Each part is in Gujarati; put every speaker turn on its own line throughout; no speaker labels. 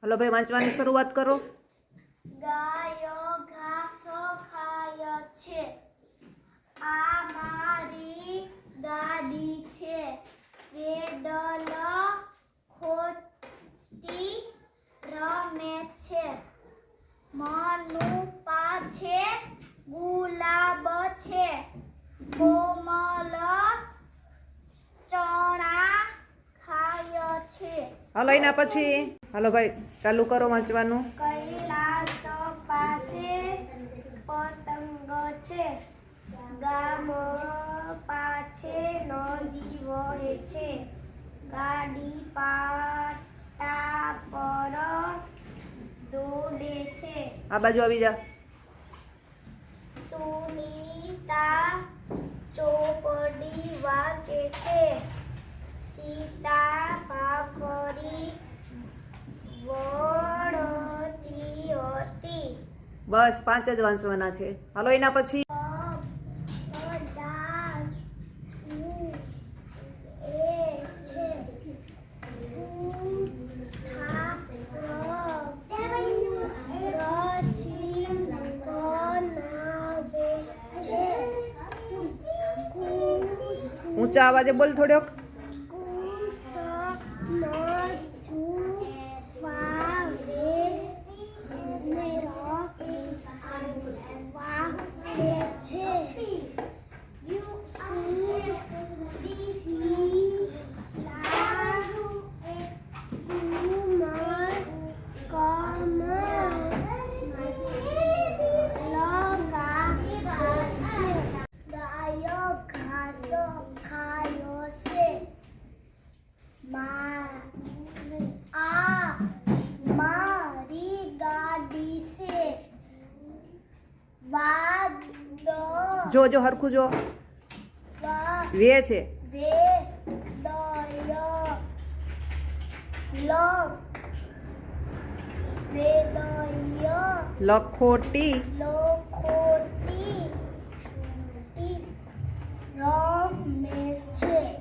હલો ભાઈ, વાંચવાની શરૂઆત કરો.
ગાયો ઘાસ ખાય છે, આ મારી ગાડી છે, પેડલ ખોટી રમે છે, મનુ પાછે ગુલાબ છે, કોમલ ચણા ખાય છે.
હલો એના પછી હલો ભાઈ ચાલુ કરો વાંચવાનું.
કૈલાસ પાસે પતંગ છે, ગામ પાછે નદી વહે છે, ગાડી પાટા પર દોડે છે.
આ બાજુ આવી જા.
સુનીતા ચોપડી વાંચે છે, સીતા ભાખરી વણતી હતી.
બસ 5 જ વાંચવાના છે. હલો એના પછી ઊંચા અવાજે બોલ થોડોક. જો જો હરખું જો. વે છે, લખોટી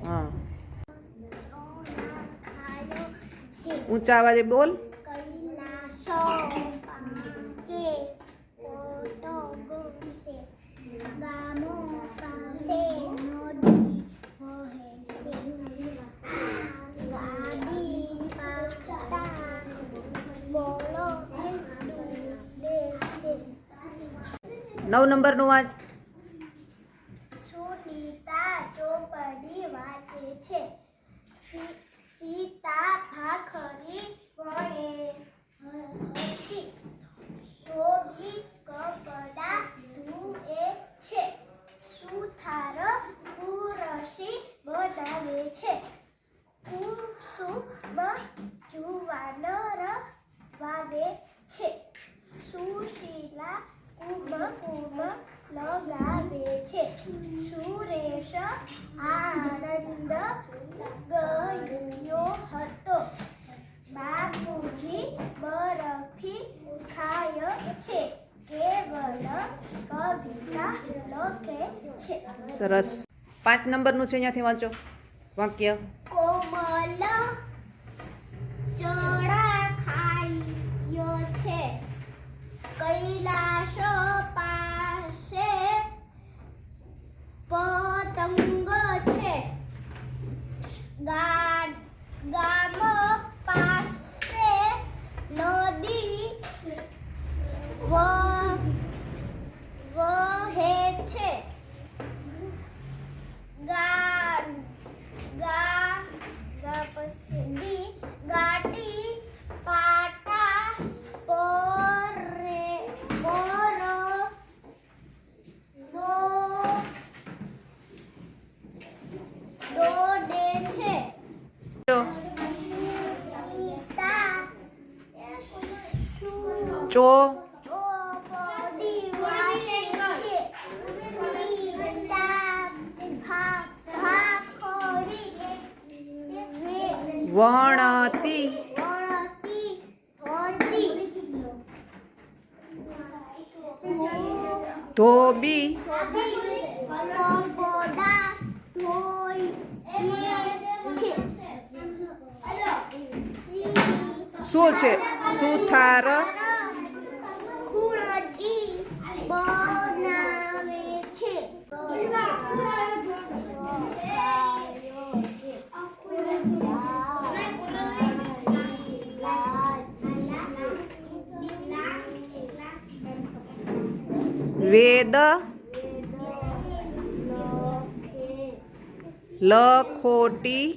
હા. ઊંચા અવાજે બોલ. નવ નંબરનું વાંચ.
સુનીતા ચોપડી વાંચે છે, સીતા ભાખરી વણે હતી, ધોબી કપડા ધુએ છે, સુથાર ખુરશી બનાવે છે, કુસુમ જુવાનર વાવે છે, સુશીલા કુમકુમ લગાવે છે, સુરેશ આનંદ ગયો હતો, બાપુજી બરફી ખાય છે, કેવલ કવિતા લખે છે.
સરસ. 5 નંબરનું છે, અહીંયાથી વાંચો વાક્ય.
કોમલ ચણા ખાય છે, કૈલાસ પાસે પતંગ છે, ગામ પાસે નદી વહે છે, ગાડી પાટા પર દોડે છે.
ચો વણતી ધોબી શું છે? સુથાર
ખુરચી બનાવે છે.
વેદ લખોટી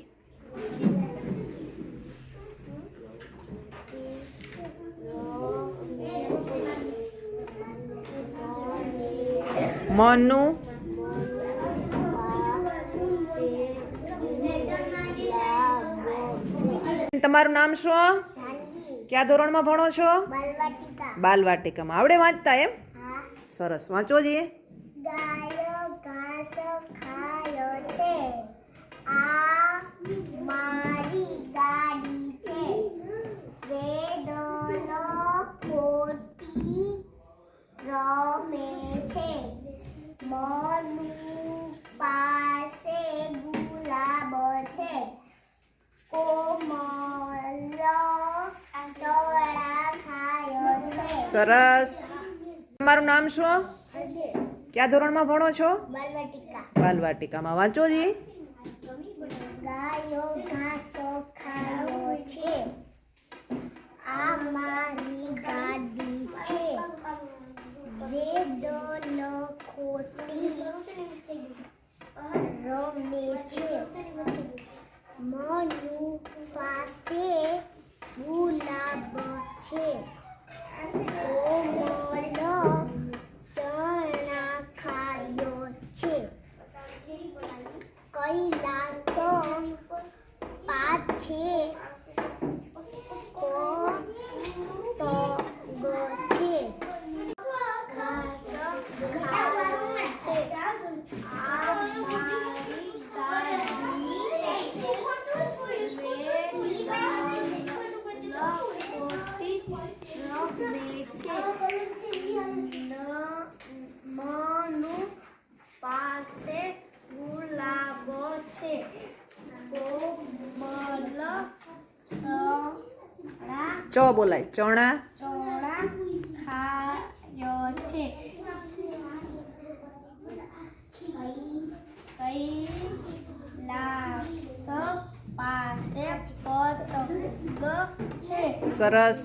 મનુ તમારું નામ શું? કયા ધોરણમાં ભણો છો?
બાલવાટિકા.
બાલવાટિકામાં. આવડે વાંચતા એમ?
હા.
સરસ, વાંચો જઈએ.
ગાયો ઘાસ ખાયો છે. આ મારી ગાડી છે. વેદનો ખોટી રમે છે. મનુ પાસે ગુલાબ છે. કોમલ ચોળા ખાયો છે.
સરસ. તમારું નામ શું? કયા ધોરણમાં ભણો છો?
બાલવાટિકા.
બાલવાટિકામાં. વાંચો જી.
ગાયો ઘાસો ખાયો છે. આ મારી ગાડી છે. વેદનો ખોટી રમે છે. મનુ પાસે ગુલાબ છે. કોમલ ચણા ખાયો છે. કૈલાસ પાછે કોતગ છે. મનુ પાસે ગુલાબ છે. કોમલ
ચ બોલાય. ચણા
ચોળા ખાયો છે. કૈલાસ પાસે પતંગ છે.
સરસ.